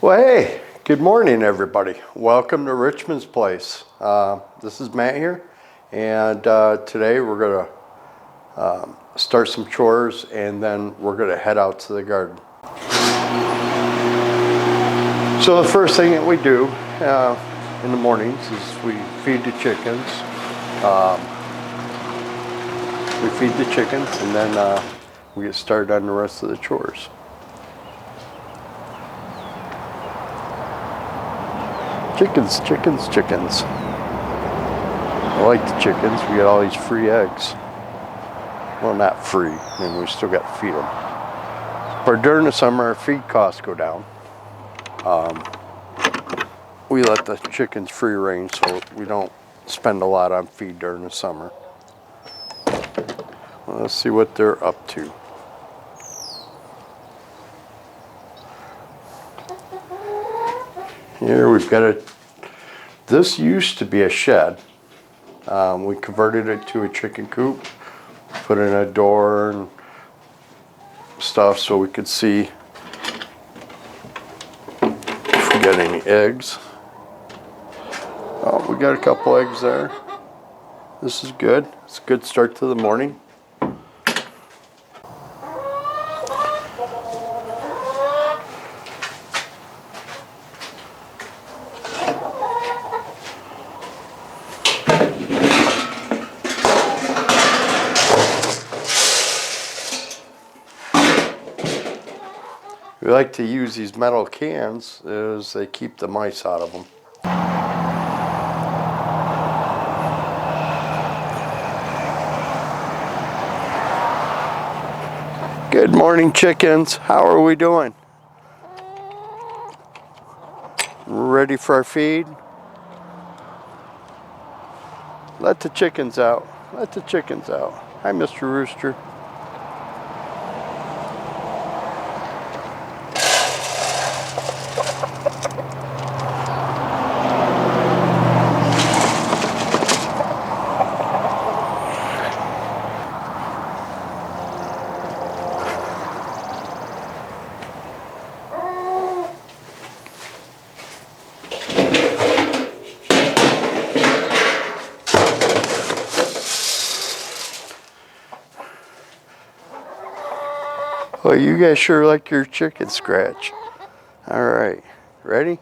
Well, hey, good morning, everybody. Welcome to Richmond's place. This is Matt here, and today we're going to start some chores, and then we're going to head out to the garden. So the first thing that we do in the mornings is we feed the chickens. And then we get started on the rest of the chores. Chickens. I like the chickens. We got all these free eggs. Well, not free, and we still got to feed them. But during the summer, our feed costs go down. We let the chickens free range, so we don't spend a lot on feed during the summer. Well, let's see what they're up to. Here we've got this used to be a shed. We converted it to a chicken coop, put in a door and stuff so we could see if we got any eggs. Oh, we got a couple eggs there. This is good. It's a good start to the morning. We like to use these metal cans as they keep the mice out of them. Good morning, chickens. How are we doing? Ready for our feed? Let the chickens out. Let the chickens out. Hi, Mr. Rooster. Well, you guys sure like your chicken scratch. All right, ready?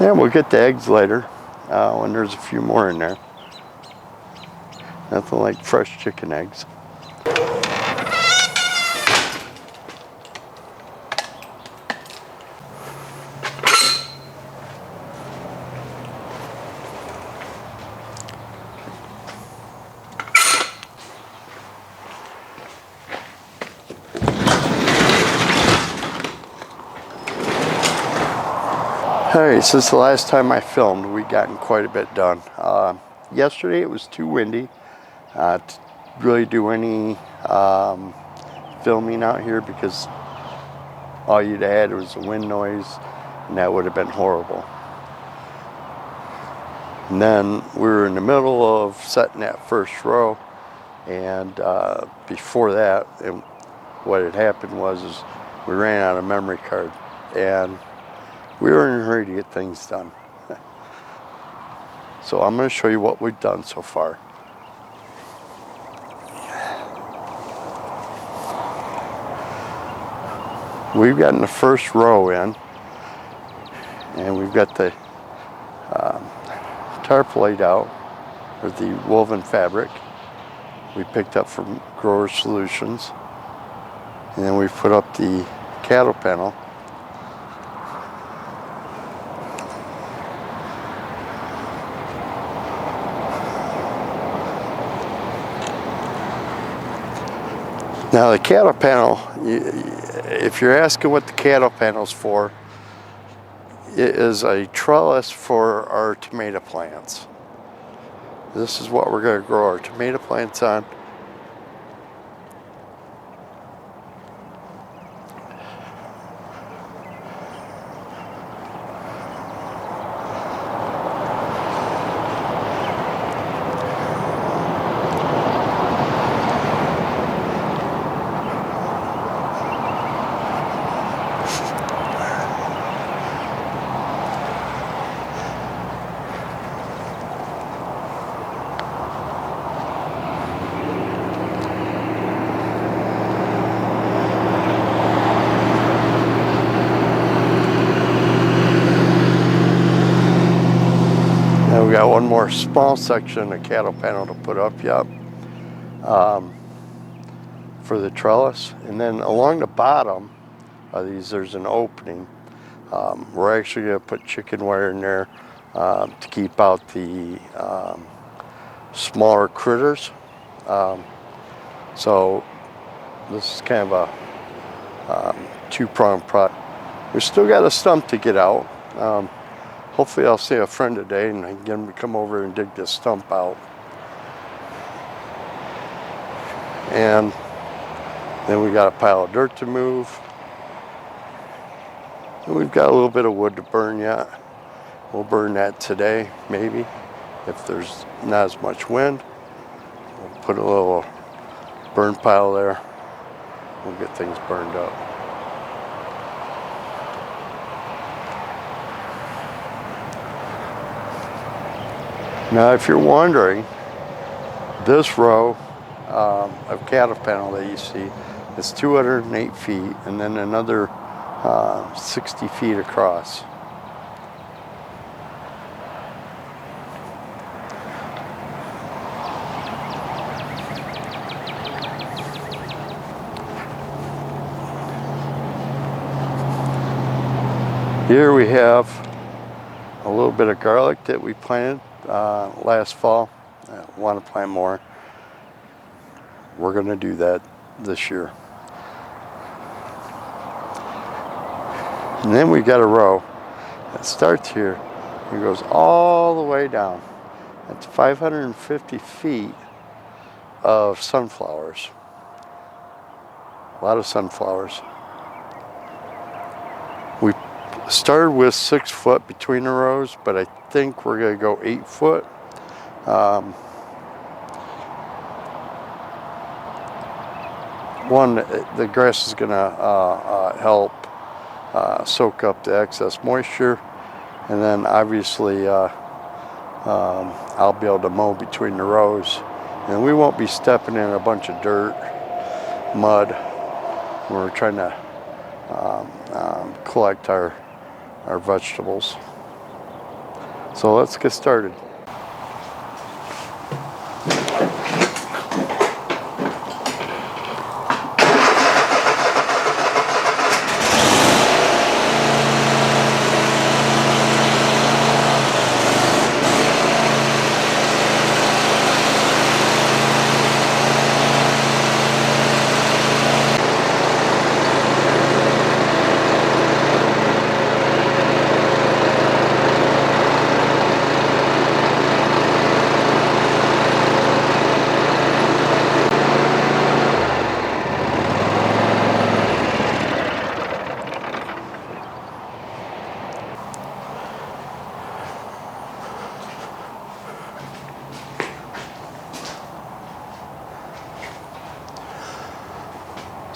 Yeah, we'll get the eggs later when there's a few more in there. Nothing like fresh chicken eggs. Alright, since the last time I filmed, we've gotten quite a bit done. Yesterday it was too windy to really do any filming out here because all you'd had was a wind noise, and that would have been horrible. And then we were in the middle of setting that first row, and before that, and what had happened was we ran out of memory card, and we were in a hurry to get things done. So I'm going to show you what we've done so far. We've gotten the first row in, and we've got the tarp laid out, or the woven fabric we picked up from Grower Solutions. And then we've put up the cattle panel. Now the cattle panel, if you're asking what the cattle panel's for, It is a trellis for our tomato plants. This is what we're going to grow our tomato plants on. And we got one more small section of cattle panel to put up yet for the trellis. And then along the bottom of these, there's an opening. We're actually going to put chicken wire in there to keep out the smaller critters. So this is kind of a two-pronged product. We still got a stump to get out. Hopefully I'll see a friend today and I can get him to come over and dig this stump out. And then we got a pile of dirt to move. And we've got a little bit of wood to burn yet. We'll burn that today, maybe, if there's not as much wind. We'll put a little burn pile there. We'll get things burned up. Now, if you're wondering, this row of cattle panel that you see is 208 feet and then another 60 feet across. Here we have a little bit of garlic that we planted last fall. I want to plant more. We're going to do that this year. And then we got a row that starts here and goes all the way down. That's 550 feet of sunflowers. A lot of sunflowers. We started with 6 foot between the rows, but I think we're going to go 8 foot. One, the grass is going to help soak up the excess moisture, and then obviously I'll be able to mow between the rows, and we won't be stepping in a bunch of dirt, mud. We're trying to collect our vegetables. So let's get started.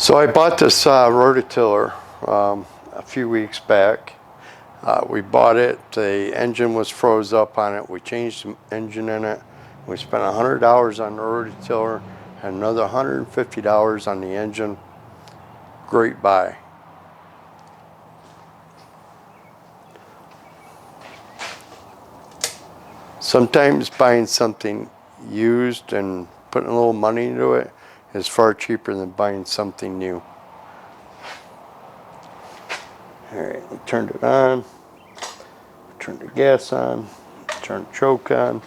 So I bought this rototiller a few weeks back. We bought it, the engine was froze up on it. We changed the engine in it. We spent $100 on the rototiller and another $150 on the engine. Great buy. Sometimes buying something used and putting a little money into it is far cheaper than buying something new. All right, we turned it on, turned the gas on, turned the choke on.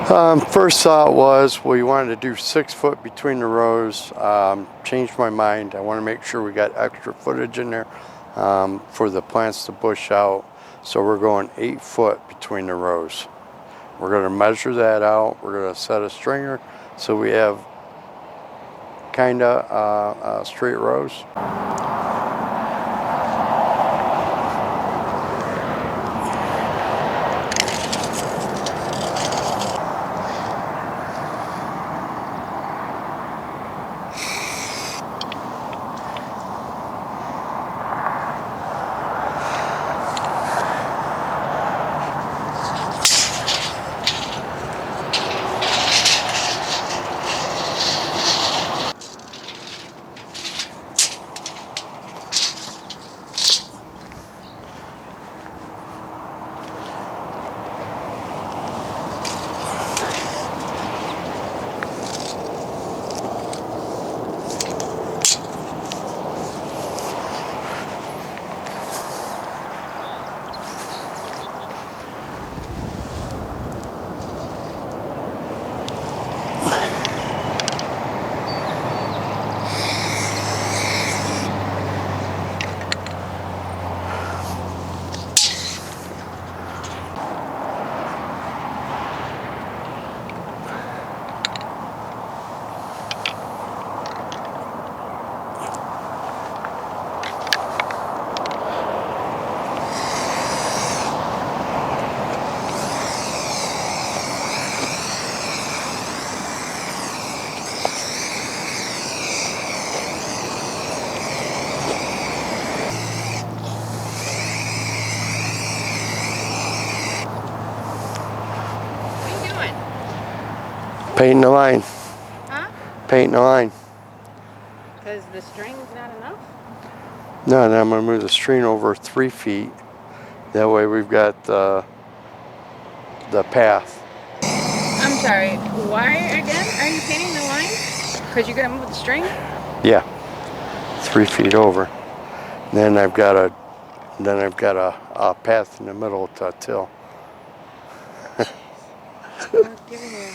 First thought was we wanted to do 6 foot between the rows. Changed my mind. I want to make sure we got extra footage in there for the plants to bush out. So we're going 8 foot between the rows. We're going to measure that out. We're going to set a stringer so we have kind of straight rows. Painting the line. Huh? Painting the line. Because the string's not enough? No, and I'm going to move the string over 3 feet. That way we've got the path. I'm sorry, why again are you painting the line? Because you're going to move the string? Yeah, 3 feet over. Then I've got a path in the middle to till. Well, give it here.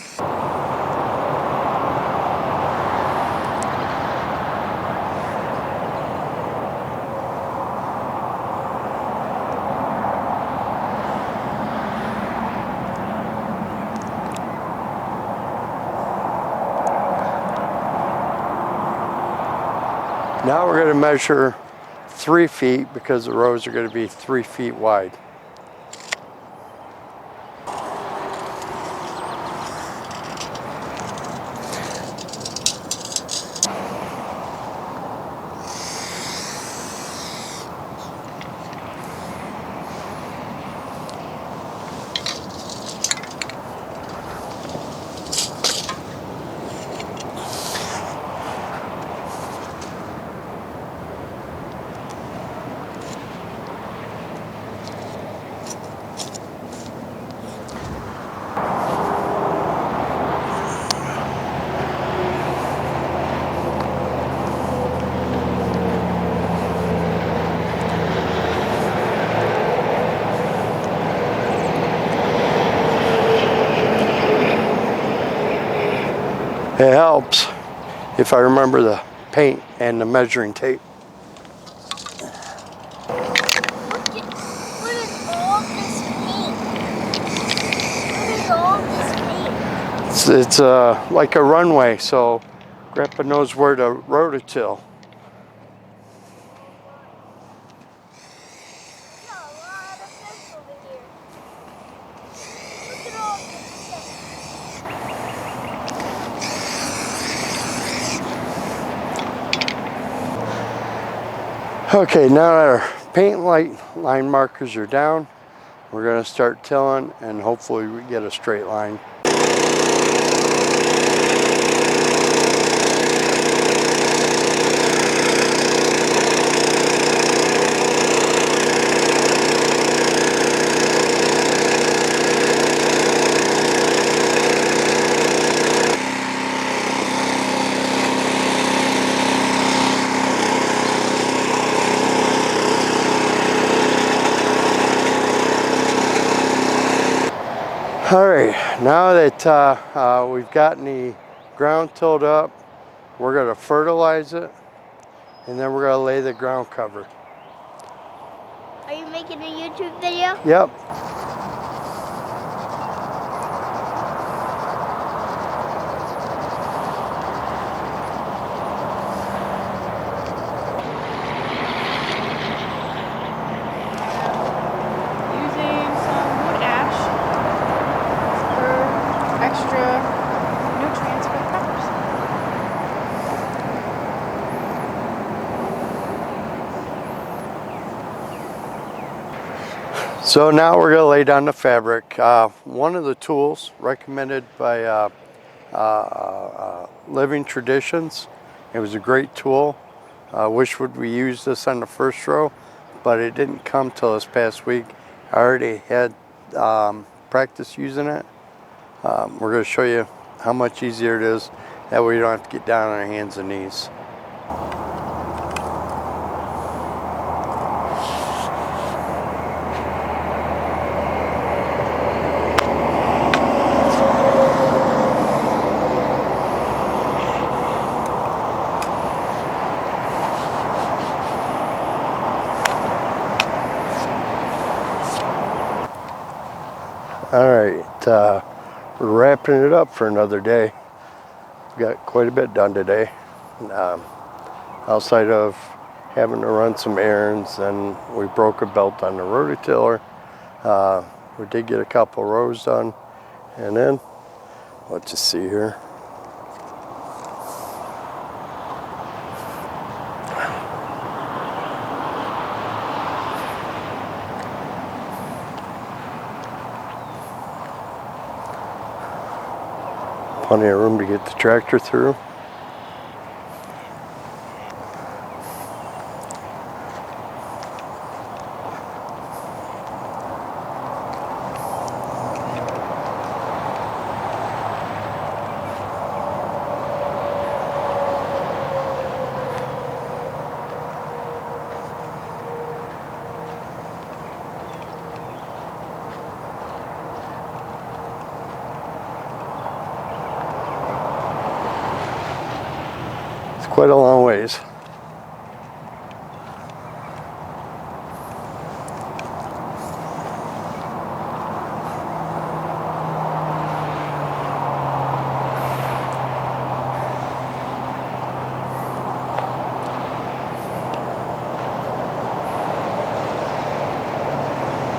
Now we're going to measure 3 feet because the rows are going to be 3 feet wide. It helps if I remember the paint and the measuring tape. What is all this paint? What is all this paint? It's like a runway, so Grandpa knows where to rototill. There's a lot of fish over here. Look at all this fish. Okay, now that our paint line markers are down, we're going to start tilling and hopefully we get a straight line. All right, now that we've gotten the ground tilled up, we're gonna fertilize it, and then we're gonna lay the ground cover. Are you making a YouTube video? Yep. Using some wood ash for extra nutrients for the peppers. So now we're gonna lay down the fabric. One of the tools recommended by Living Traditions. It was a great tool. I wish we used this on the first row, but it didn't come till this past week. I already had practice using it. We're going to show you how much easier it is. That way you don't have to get down on your hands and knees. All right, we're wrapping it up for another day. We got quite a bit done today. Outside of having to run some errands, and we broke a belt on the rototiller. We did get a couple rows done, and then let's just see here. Plenty of room to get the tractor through. Quite a long ways.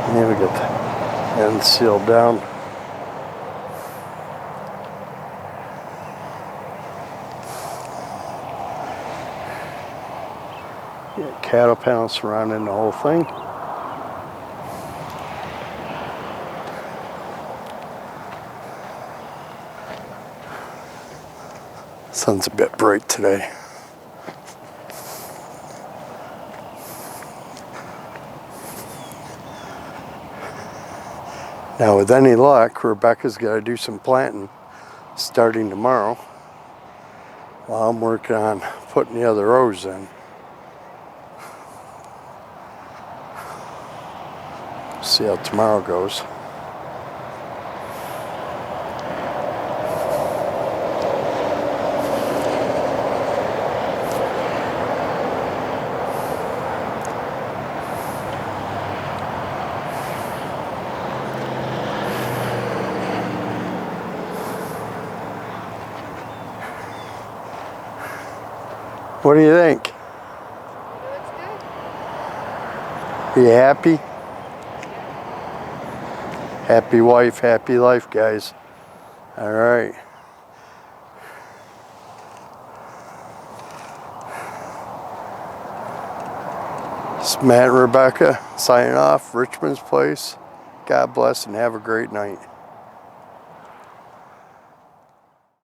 Yeah, we got the end sealed down. Cattle panel surrounding the whole thing. Sun's a bit bright today. Now with any luck, Rebecca's got to do some planting starting tomorrow while I'm working on putting the other rows in. See how tomorrow goes. What do you think? It looks good. Are you happy? Happy wife, happy life, guys. All right. It's Matt and Rebecca signing off, Richmond's Place. God bless and have a great night.